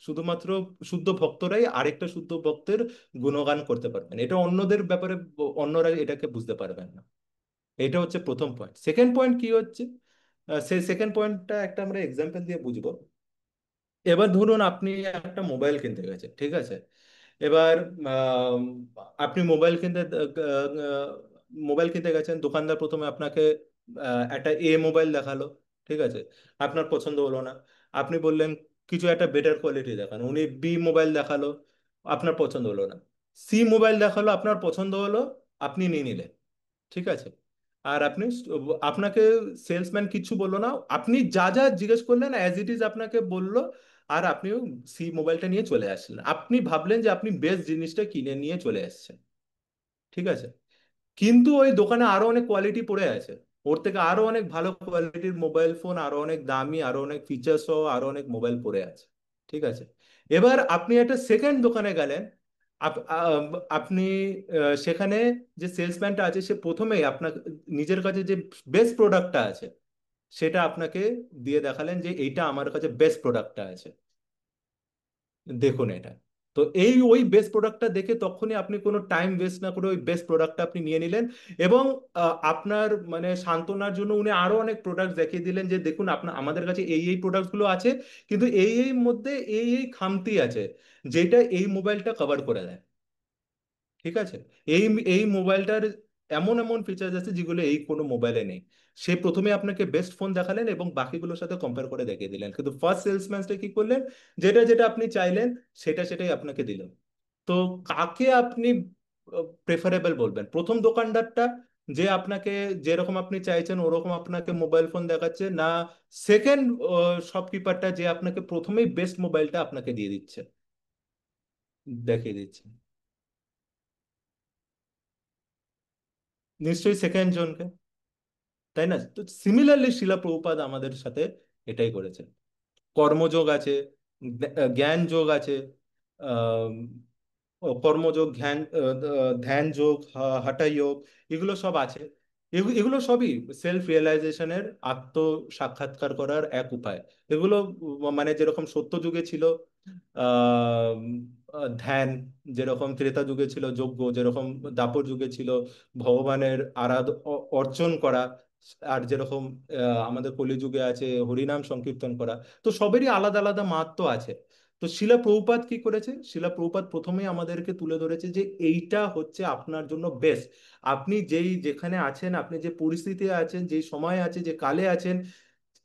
শুধুমাত্র শুদ্ধ ভক্তরাই আরেকটা শুদ্ধ ভক্তের গুণগান করতে পারবেন, এটা অন্যদের ব্যাপারে অন্যরা এটাকে বুঝতে পারবেন না। এটা হচ্ছে প্রথম পয়েন্ট। সেকেন্ড পয়েন্ট কি হচ্ছে, সেই সেকেন্ড পয়েন্টটা একটা আমরা এক্সাম্পল দিয়ে বুঝবো। এবার ধরুন আপনি একটা মোবাইল কিনতে গেছেন, ঠিক আছে? এবার আম, আপনি মোবাইল কিনতে গেছেন, দোকানদার প্রথমে আপনাকে একটা মোবাইল দেখালো, ঠিক আছে? আপনার পছন্দ হলো না, আপনি বললেন কিছু একটা বেটার কোয়ালিটি দেখানো, উনি মোবাইল দেখালো, আপনার পছন্দ হলো না, মোবাইল দেখালো, আপনার পছন্দ হলো, আপনি নিয়ে নিলেন, ঠিক আছে? আর আপনাকে সেলসম্যান কিছু বললো না, আপনি যা যা জিজ্ঞেস করলেন অ্যাজ ইট ইজ আপনাকে বললো, আর আপনি মোবাইলটা নিয়ে চলে আসলেন, আপনি ভাবলেন যে আপনি বেস্ট জিনিসটা কিনে নিয়ে চলে এসেছেন, ঠিক আছে? কিন্তু ওই দোকানে আরো অনেক কোয়ালিটি পড়ে আছে, ওর থেকে আরো অনেক ভালো কোয়ালিটির মোবাইল ফোন, আরো অনেক দামি, আরো অনেক ফিচার্স সহ আরো অনেক মোবাইল পড়ে আছে, ঠিক আছে? এবার আপনি একটা সেকেন্ড দোকানে গেলেন, আপনি সেখানে যে সেলসম্যানটা আছে সে প্রথমেই আপনার নিজের কাছে যে বেস্ট প্রোডাক্টটা আছে সেটা আপনাকে দিয়ে দেখালেন যে এইটা আমার কাছে বেস্ট প্রোডাক্টটা আছে, দেখুন এটা। তো ওই বেস্ট প্রোডাক্টটা দেখে তখনই আপনি কোনো টাইম ওয়েস্ট না করে ওই বেস্ট প্রোডাক্টটা আপনি নিয়ে নিলেন। এবং আপনার মানে সান্ত্বনার জন্য উনি আরো অনেক প্রোডাক্ট দেখিয়ে দিলেন যে দেখুন আপনার আমাদের কাছে এই প্রোডাক্টগুলো আছে, কিন্তু এই মধ্যে এই খামতি আছে যেটা এই মোবাইলটা কভার করে দেয়, ঠিক আছে? এই এই মোবাইলটার এমন এমন ফিচার্স আছে যেগুলো এই কোনো মোবাইলে নেই। সে প্রথমে আপনাকে বেস্ট ফোন দেখালেন এবং বাকিগুলোর সাথে কম্পেয়ার করে দেখিয়ে দিলেন, কিন্তু ফার্স্ট সেলসম্যানটা কি করলেন, যেটা যেটা আপনি চাইলেন সেটাই আপনাকে দিলেন। তো কাকে আপনি প্রেফারেবল বলবেন? প্রথম দোকানদারটা যে আপনাকে যেরকম আপনি চাইছেন ওরকম আপনাকে মোবাইল ফোন দেখাচ্ছে, না সেকেন্ড শপকিপারটা যে আপনাকে প্রথমেই বেস্ট মোবাইলটা আপনাকে দিয়ে দিচ্ছে, দেখিয়ে দিচ্ছে? নিশ্চয়ই সেকেন্ড জনকে, তাই না? তো সিমিলারলি শিলা প্রভুপাদ আমাদের সাথে এটাই করেছে। কর্মযোগ আছে, জ্ঞান যোগ আছে, আহ, কর্মযোগ, ধ্যান যোগ, হঠা যোগ, এগুলো সব আছে। এগুলো সবই সেলফ রিয়েলাইজেশনের, আত্ম সাক্ষাৎকার করার এক উপায়। এগুলো মানে যেরকম সত্য যুগে ছিল আহ ধ্যান, যেরকম ত্রেতা যুগে ছিল যজ্ঞ, যেরকম দ্বাপর যুগে ছিল ভগবানের অর্চন করা, আর যেরকম আমাদের কলিযুগে আছে হরিনাম সংকীর্তন করা। তো সবেরই আলাদা আলাদা মাহাত্ম্য আছে। তো শিলা প্রভুপাদ কি করেছে? শিলা প্রভুপাদ প্রথমেই আমাদেরকে তুলে ধরেছে যে এইটা হচ্ছে আপনার জন্য বেস্ট। আপনি যেখানে আছেন, আপনি যে পরিস্থিতি আছেন, যে সময় আছে, যে কালে আছেন,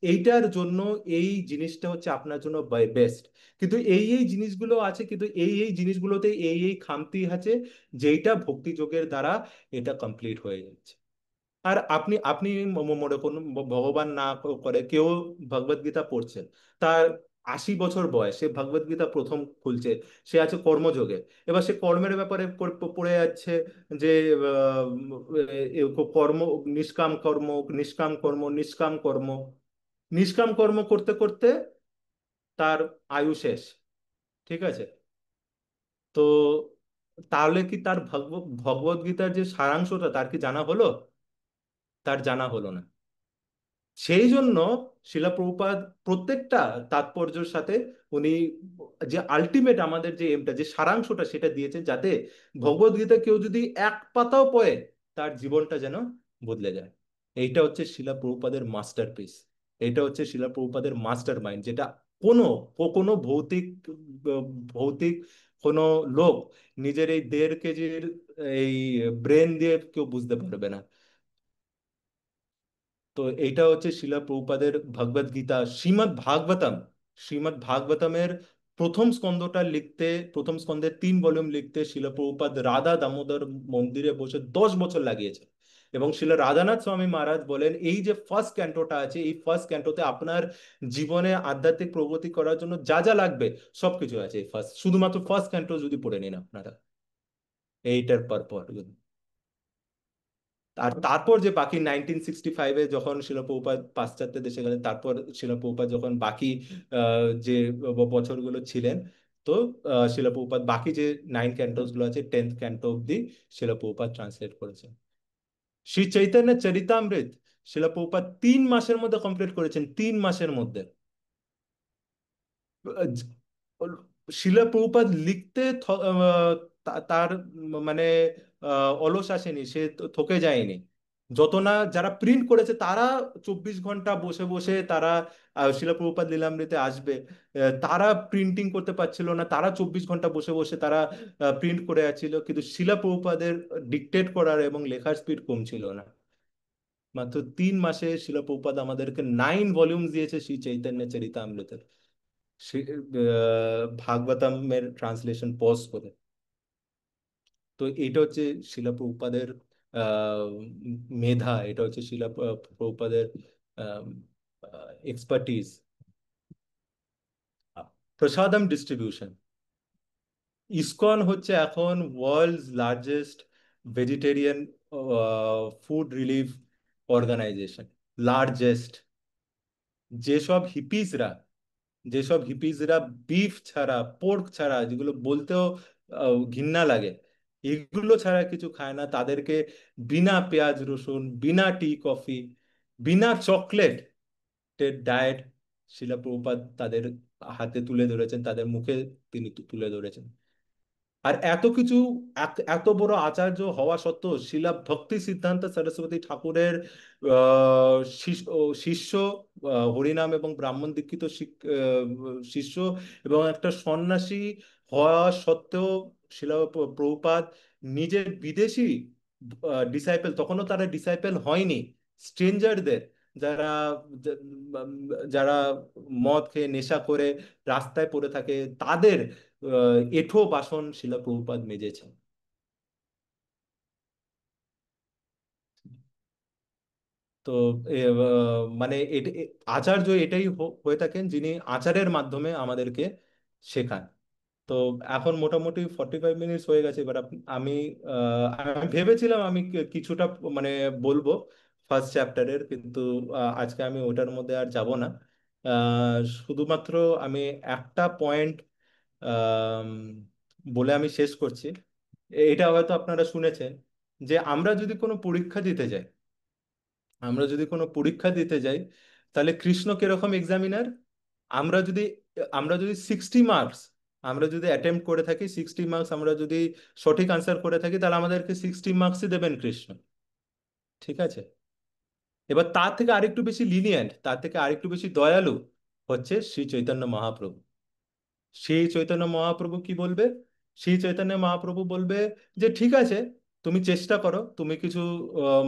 এইটার জন্য এই জিনিসটা হচ্ছে আপনার জন্য বেস্ট। কিন্তু এই জিনিসগুলো আছে, কিন্তু এই জিনিসগুলোতে এই খামতি আছে, যেইটা ভক্তি যোগের দ্বারা এটা কমপ্লিট হয়ে যাচ্ছে। আর আপনি আপনি মনে করুন ভগবান না করে কেউ ভগবত গীতা পড়ছে, তার 80 বছর বয়স, সে ভগবত গীতা প্রথম খুলছে, সে আছে কর্মযোগে। এবার সে কর্মের ব্যাপারে পড়ে যাচ্ছে যে কর্ম, নিষ্কাম কর্ম, নিষ্কাম কর্ম, নিষ্কাম কর্ম, নিষ্কাম কর্ম করতে করতে তার আয়ু শেষ। ঠিক আছে? তো তাহলে কি তার ভগবত গীতার যে সারাংশটা তার কি জানা হলো? তার জানা হলো না। সেই জন্য শিলা প্রভুপাদ প্রত্যেকটা তাৎপর্যের সাথে উনি যে আলটিমেট আমাদের যে এমটা, যে সারাংশটা, সেটা দিয়েছেন, যাতে ভগবদ গীতা কেউ যদি এক পাতাও পড়ে তার জীবনটা যেন বদলে যায়। এইটা হচ্ছে শিলা প্রভুপাদের মাস্টারপিস। এইটা হচ্ছে শিলা প্রভুপাদের মাস্টার মাইন্ড, যেটা কোনো কোনো ভৌতিক কোনো লোক নিজের এই 1.5 কেজির এই ব্রেন দিয়ে কেউ বুঝতে পারবে না। তো এইটা হচ্ছে শিলা প্রভুপাদের ভগবদ গীতা। শ্রীমদ্ ভাগবতমের প্রথম স্কন্ধটা লিখতে, প্রথম স্কন্ধের 3 ভলিউম লিখতে শিলা প্রভুপাদ রাধা দামোদর মন্দিরে বসে 10 বছর লাগিয়েছে। এবং শিলা রাধানাথ স্বামী মহারাজ বলেন এই যে ফার্স্ট ক্যান্টোটা আছে, এই ফার্স্ট ক্যান্টোতে আপনার জীবনে আধ্যাত্মিক প্রগতি করার জন্য যা যা লাগবে সবকিছু আছে। এই শুধুমাত্র ফার্স্ট ক্যান্টো যদি পড়ে নিন আপনারা, এইটার পর আর তারপর যে বাকি 1965-এ যখন শিলা প্রভুপাদ পাশ্চাত্য দেশে গেলেন, তারপর শিলা প্রভুপাদ যখন বাকি যে বছরগুলো ছিলেন, তো শিলা প্রভুপাদ বাকি যে 9 ক্যান্টোস গুলো আছে, 10th ক্যান্টো অব্দি শিলা প্রভুপাদ ট্রান্সলেট করেছেন। শ্রী চৈতন্য চরিতামৃত শিলা প্রভুপাদ 3 মাসের মধ্যে কমপ্লিট করেছেন, 3 মাসের মধ্যে। শিলা প্রভুপাদ লিখতে তার মানে অলস আসেনি, সে থকে যায়নি। যত না যারা প্রিন্ট করেছে তারা 24 ঘন্টা বসে বসে তারা শিলা প্রভুপাদ লীলামৃতে আসবে, তারা প্রিন্টিং করতে পারছিল না, তারা 24 ঘন্টা বসে বসে তারা প্রিন্ট করে যাচ্ছিল, কিন্তু শিলা প্রভুপাদের ডিকটেট করার এবং লেখার স্পিড কম ছিল না। মাত্র 3 মাসে শিলা প্রভুপাদ আমাদেরকে 9 ভলিউম দিয়েছে শ্রী চৈতন্য চরিতামৃতের, ভাগবতমের ট্রান্সলেশন পজ করে। তো এটা হচ্ছে শিলা প্রভুপাদের আহ, মেধা, এটা হচ্ছে শিলা প্রভুপাদের এক্সপার্টিজ। প্রসাদম ডিস্ট্রিবিউশন, ইসকন হচ্ছে এখন world's largest vegetarian food relief organization. Largest. যেসব হিপিসরা যেসব হিপিজরা বিফ ছাড়া, পোর্ক ছাড়া, যেগুলো বলতেও ঘৃণা লাগে, এগুলো ছাড়া কিছু খায় না, তাদেরকে বিনা পেঁয়াজ রসুন, বিনা টি কফি, বিনা চকলেট ডায়েট শিলা প্রভুপাদ তাদের হাতে তুলে ধরেছেন, তাদের মুখে তিনি তুলে ধরেছেন। আর এত কিছু, এত বড় আচার্য হওয়া সত্ত্বেও শিলা ভক্তি সিদ্ধান্ত সরস্বতী ঠাকুরের শিষ্য, হরিনাম এবং ব্রাহ্মণ দীক্ষিত শিষ্য এবং একটা সন্ন্যাসী হওয়া সত্ত্বেও শিলা প্রভুপাদ নিজের বিদেশি ডিসাইপেল, তখনও তারা ডিসাইপেল হয়নি, স্ট্রেঞ্জারদের, যারা যারা মদ খেয়ে নেশা করে রাস্তায় পড়ে থাকে, তাদের এঁঠো বাসন শিলা প্রভুপাদ মেজেছেন। তো মানে আচার্য এটাই হয়ে থাকেন যিনি আচারের মাধ্যমে আমাদেরকে শেখান। তো এখন মোটামুটি 45 মিনিটস হয়ে গেছে। এবার আমি আমি ভেবেছিলাম আমি কিছুটা মানে বলবো ফার্স্ট চ্যাপ্টারের, কিন্তু আজকে আমি ওটার মধ্যে আর যাব না। শুধুমাত্র আমি একটা পয়েন্ট বলে আমি শেষ করছি। এটা হয়তো আপনারা শুনেছেন যে আমরা যদি কোনো পরীক্ষা দিতে যাই তাহলে কৃষ্ণ কিরকম এক্সামিনার। আমরা যদি আমরা যদি 60 মার্কস আমরা যদি অ্যাটেম্প্ট করে থাকি, 60 মার্কস আমরা যদি সঠিক আনসার করে থাকি, তাহলে আমাদেরকে 60 মার্কসই দেবেন কৃষ্ণ। ঠিক আছে। এবার তার থেকে আরেকটু বেশি লিনিয়েন্ট, তার থেকে আরেকটু বেশি দয়ালু হচ্ছে শ্রী চৈতন্য মহাপ্রভু। সেই চৈতন্য মহাপ্রভু কি বলবে? সেই চৈতন্য মহাপ্রভু বলবে যে ঠিক আছে, তুমি চেষ্টা করো, তুমি কিছু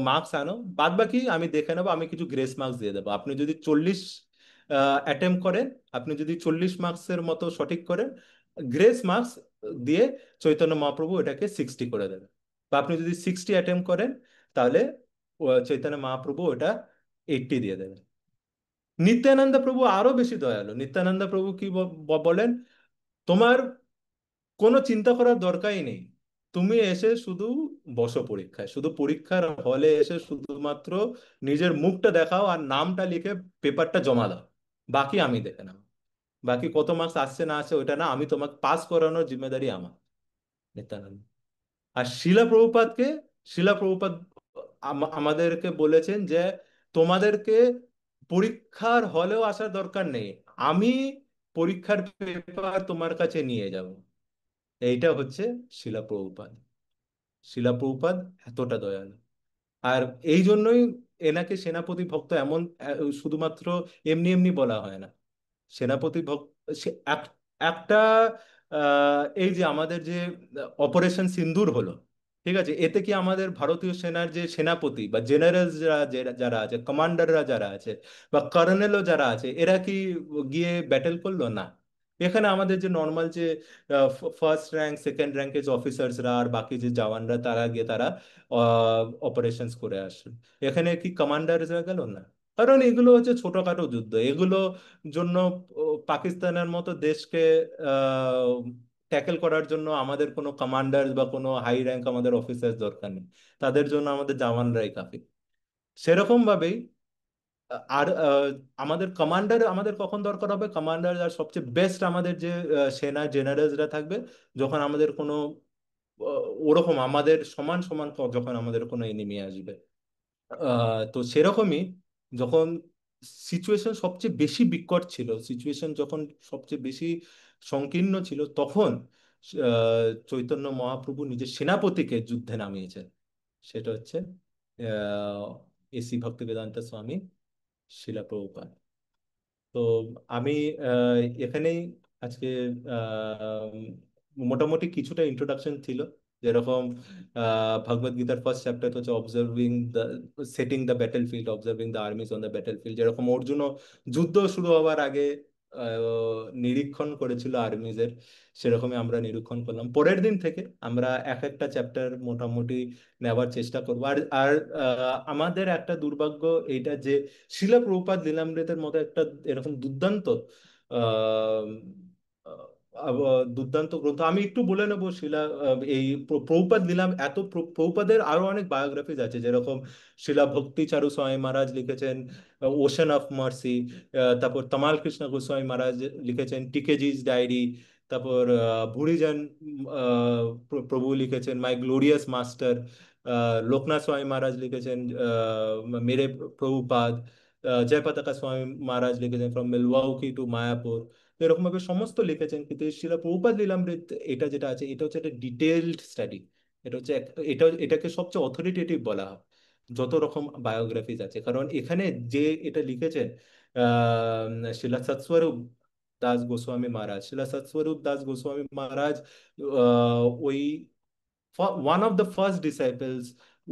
মার্কস আনো, বাদ বাকি আমি দেখে নেবো, আমি কিছু গ্রেস মার্কস দিয়ে দেবো। আপনি যদি 40 অ্যাটেম্প করেন, আপনি যদি 40 মার্কসের মতো সঠিক করেন, গ্রেস মার্কস দিয়ে চৈতন্য মহাপ্রভু এটাকে 60 করে দেবে। বা আপনি যদি 60 অ্যাটেম্প করেন, তাহলে চৈতন্য মহাপ্রভু ওটা 80 দিয়ে দেবে। নিত্যানন্দ প্রভু আরো বেশি দয়ালু। নিত্যানন্দ প্রভু কি বলেন? তোমার কোনো চিন্তা করার দরকারই নেই, তুমি এসে শুধু বসো পরীক্ষায়, শুধু পরীক্ষার হলে এসে শুধুমাত্র নিজের মুখটা দেখাও আর নামটা লিখে পেপারটা জমা দাও, বাকি আমি দেখে নেব। বাকি কত মার্কস আসছে না আসছে ওইটা না, আমি তোমাকে পাস করানোর জিম্মেদারি আমার। নিত্যানন্দ। আর শিলা প্রভুপাদ আমাদেরকে বলেছেন যে তোমাদেরকে পরীক্ষার হলেও আসার দরকার নেই, আমি পরীক্ষার পেপার তোমার কাছে নিয়ে যাব। এইটা হচ্ছে শিলা প্রভুপাদ। শিলা প্রভুপাদ এতটা দয়ালু। আর এই জন্যই এনাকে সেনাপতি ভক্ত এমন শুধুমাত্র এমনি এমনি বলা হয় না। সেনাপতি ভক্ত একটা এই যে আমাদের যে অপারেশন সিন্দুর হলো, ঠিক আছে, এতে কি আমাদের ভারতীয় সেনার যে সেনাপতি বা জেনারেল যারা যারা আছে, কমান্ডাররা যারা আছে বা কর্নেলও যারা আছে, এরা কি গিয়ে ব্যাটেল করলো না? এখানে আমাদের যে নর্মাল যে ফার্স্ট র্যাঙ্ক সেকেন্ড র্যাঙ্কের যে অফিসার্সরা আর বাকি যে জওয়ানরা, তারা গিয়ে তারা অপারেশনস করে আসে। এখানে কি কমান্ডাররা গেল না? কারণ এগুলো হচ্ছে ছোটখাটো যুদ্ধ, এগুলো জন্য পাকিস্তানের মতো দেশকে ট্যাকেল করার জন্য আমাদের কোনো কমান্ডার বা কোনো হাই র্যাঙ্ক আমাদের অফিসার দরকার নেই, তাদের জন্য আমাদের জওয়ানরাই কাফি। সেরকম ভাবেই আর আমাদের কমান্ডার আমাদের কখন দরকার হবে? কমান্ডার আর সবচেয়ে বেস্ট আমাদের যে সেনা জেনারেলসরা থাকবে, যখন আমাদের কোনো ওরকম আমাদের সমান সমান যখন আমাদের কোনো এনিমি আসবে। তো সেরকমই যখন সিচুয়েশন সবচেয়ে বেশি বিকট ছিল, সিচুয়েশন যখন সবচেয়ে বেশি সংকীর্ণ ছিল, তখন চৈতন্য মহাপ্রভু নিজের সেনাপতিকে যুদ্ধে নামিয়েছেন। সেটা হচ্ছে এসি ভক্তিবেদান্ত স্বামী শিলা প্রভুপাদ। তো আমি এখানেই আজকে মোটামুটি কিছুটা ইন্ট্রোডাকশন ছিল। যেরকম ভগবদ গীতার ফার্স্ট চ্যাপ্টার হচ্ছে observing the setting the battle field, observing the army's on the battle field. যেরকম অর্জুনও যুদ্ধ শুরু হওয়ার আগে নিরীক্ষণ করেছিল আর্মিজের, সেরকমই আমরা নিরীক্ষণ করলাম। পরের দিন থেকে আমরা এক একটা চ্যাপ্টার মোটামুটি নেওয়ার চেষ্টা করবো। আর আর আমাদের একটা দুর্ভাগ্য এইটা যে শিলা প্রভুপাদ লীলামৃতের মতো একটা এরকম দুর্দান্ত আহ, দুর্দান্ত গ্রন্থ, আমি একটু বলে নেবো। এই প্রভুপাদ লীলা এত প্রভুপাদের আরো অনেক বায়োগ্রাফিজ আছে, যেরকম শিলা ভক্তি চারু স্বামী মহারাজ লিখেছেন ওশান অফ মার্সি। তারপর তমাল কৃষ্ণ গোস্বামী মহারাজ লিখেছেন টিকেজিস ডায়েরি। তারপর ভুরিজান প্রভু লিখেছেন মাই গ্লোরিয়াস মাস্টার। লোকনাথ স্বামী মহারাজ লিখেছেন মেরে প্রভুপাদ। জয় পতাকা স্বামী মহারাজ লিখেছেন ফ্রম মিলওয়াউকি টু মায়াপুর। তো এরকম ভাবে সমস্ত লিখেছেন। কিন্তু এই শিলা প্রভুপাদ লীলামৃত এটা যেটা আছে, এটা হচ্ছে একটা ডিটেলড স্টাডি। এটা হচ্ছে এটাকে সবচেয়ে অথরিটেটিভ বলা হয় যত রকম বায়োগ্রাফিজ আছে, কারণ এখানে যে এটা লিখেছেন শিলা সৎস্বরূপ দাস গোস্বামী মহারাজ। শিলা সৎস্বরূপ দাস গোস্বামী মহারাজ ওই one of the first disciples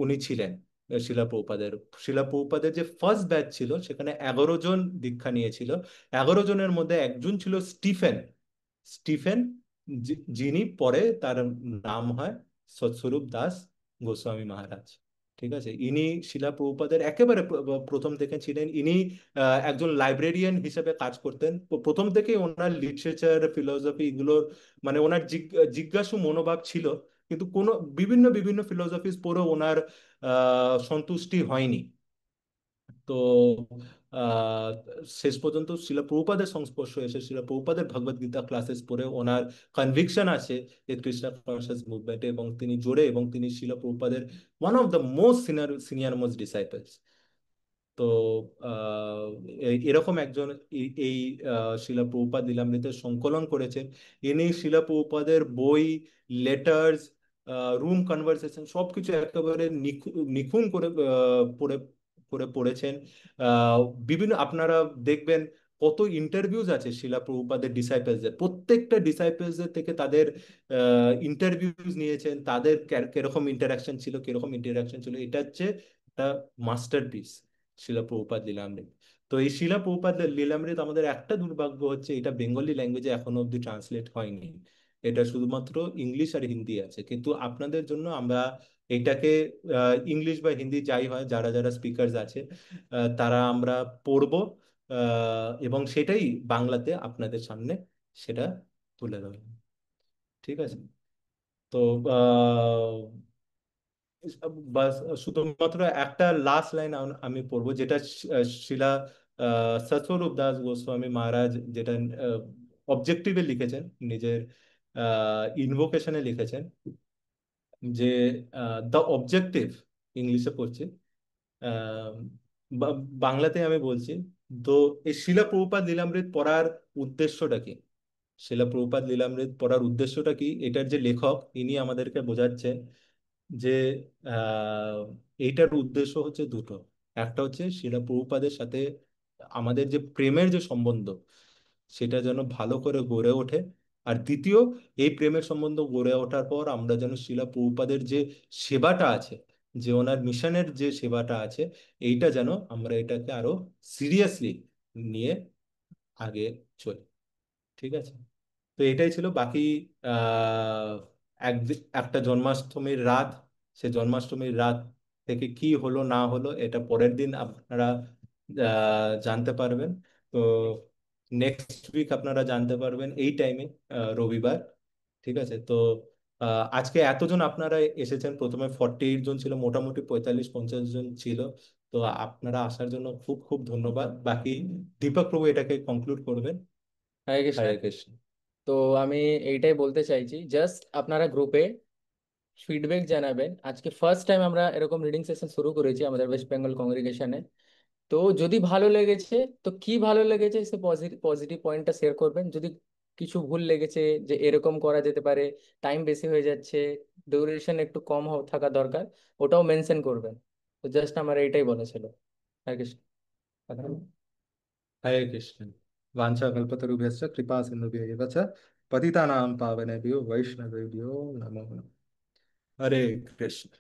উনি ছিলেন শিলা প্রভুপাদের। শিলা প্রভুপাদের যে ফার্স্ট ব্যাচ ছিল সেখানে 11 জন দীক্ষা নিয়েছিল। 11 জনের মধ্যে একজন ছিল স্টিফেন। স্টিফেন যিনি পরে তার নাম হয় সৎস্বরূপ দাস গোস্বামী মহারাজ। ঠিক আছে, ইনি শিলা প্রভুপাদের একেবারে প্রথম থেকে ছিলেন। ইনি একজন লাইব্রেরিয়ান হিসেবে কাজ করতেন। প্রথম থেকেই ওনার লিটারেচার ফিলোসফি এগুলোর মানে ওনার জিজ্ঞাসু মনোভাব ছিল, কিন্তু কোনো বিভিন্ন বিভিন্ন ফিলোসফিস পড়েও ওনার সন্তুষ্টি হয়নি। তো আহ, শেষ পর্যন্ত শিলা প্রভুপাদের সংস্পর্শ এসে শিলা প্রভুপাদের ভগবদ গীতা ক্লাসেস পড়ে ওনার কনভিকশন আছে এই কৃষ্ণা কনসাস মুভমেন্টে, এবং তিনি জোরে, এবং তিনি শিলা প্রভুপাদের one of the most senior senior most disciples. তো আহ, এরকম একজন এই শিলা প্রভুপাদ লীলামৃতের সংকলন করেছেন। ইনি শিলা প্রভুপাদের বই, লেটার্স, রুম কনভারসেশন সবকিছু একেবারে নিখুঁত করে পড়ে করে পড়েছেন। আহ, বিভিন্ন আপনারা দেখবেন কত ইন্টারভিউজ আছে শিলা প্রভুপাদের ডিসাইপলসদের, প্রত্যেকটা ডিসাইপলসদের থেকে তাদের ইন্টারভিউজ নিয়েছেন, তাদের কিরকম ইন্টারাকশন ছিল, কিরকম ইন্টারাকশন ছিল। এটা হচ্ছে একটা মাস্টারপিস শিলা প্রভুপাদ লীলামৃত। তো এই শিলা প্রভুপাদ লীলামৃত আমাদের একটা দুর্ভাগ্য হচ্ছে এটা বেঙ্গলি ল্যাঙ্গুয়েজে এখনো অব্দি ট্রান্সলেট হয়নি। এটা শুধুমাত্র ইংলিশ আর হিন্দি আছে, কিন্তু আপনাদের জন্য আমরা এটাকে ইংলিশ বা হিন্দি যাই হয়, যারা যারা স্পিকার্স আছে তারা আমরা পড়বো, এবং সেটাই বাংলাতে আপনাদের সামনে সেটা তুলে ধরবো। ঠিক আছে। তো আহ, বাস শুধুমাত্র একটা লাস্ট লাইন আমি পড়বো, যেটা শিলা সৎস্বরূপ দাস গোস্বামী মহারাজ যেটা অবজেক্টিভে লিখেছেন, নিজের ইনভোকেশনে লিখেছেন, যে দ্য অবজেক্টিভ, ইংলিশে পড়ছি, আহ, বাংলাতে আমি বলছি। তো এই শিলা প্রভুপাদ লীলামৃত পড়ার উদ্দেশ্যটা কি? শিলা প্রভুপাদ লীলামৃত পড়ার উদ্দেশ্যটা কি, এটার যে লেখক ইনি আমাদেরকে বোঝাচ্ছেন যে আহ, এইটার উদ্দেশ্য হচ্ছে দুটো। একটা হচ্ছে শিলা প্রভুপাদের সাথে আমাদের যে প্রেমের যে সম্বন্ধ সেটা যেন ভালো করে গড়ে ওঠে। আর দ্বিতীয়, এই প্রেমের সম্বন্ধ গড়ে ওঠার পর আমরা যেন শিলা প্রভুপাদের যে সেবাটা আছে, যে ওনার মিশনের যে সেবাটা আছে, এইটা যেন আমরা এটাকে আরো সিরিয়াসলি নিয়ে আগে চলি। ঠিক আছে। তো এটাই ছিল বাকি। আহ একটা জন্মাষ্টমীর রাত, সে জন্মাষ্টমীর রাত থেকে কি হলো না হলো এটা পরের দিন আপনারা জানতে পারবেন। তো নেক্সট উইক আপনারা জানতে পারবেন এই টাইমে, রবিবার। ঠিক আছে। তো আজকে এতজন আপনারা এসেছেন, প্রথমে 48 জন ছিল, মোটামুটি 45-50 জন ছিল। তো আপনারা আসার জন্য খুব খুব ধন্যবাদ। বাকি দীপক প্রভু এটাকে কনক্লুড করবেন। হরে কৃষ্ণ। হরে কৃষ্ণ। তো আমি এইটাই বলতে চাইছি, জাস্ট আপনারা গ্রুপে ফিডব্যাক জানাবেন। আজকে ফার্স্ট টাইম আমরা এরকম রিডিং সেশন শুরু করেছি আমাদের ওয়েস্ট বেঙ্গল কংগ্রিগেশনে। তো যদি ভালো লেগেছে, তো কি ভালো লেগেছে সে পজিটিভ পয়েন্টটা শেয়ার করবেন। যদি কিছু ভুল লেগেছে, যে এরকম করা যেতে পারে, টাইম বেশি হয়ে যাচ্ছে, ডিউরেশন একটু কম থাকা দরকার, ওটাও মেনশন করবেন। তো জাস্ট আমার এইটাই বলা ছিল। হরে কৃষ্ণ। हरे कृष्ण। वाञ्छाकल्पतरुभ्यश्च कृपा सिन्धुभ्यैव च पतितानां पावनेभ्यो वैष्णवेभ्यो नमो नमः। हरे कृष्ण।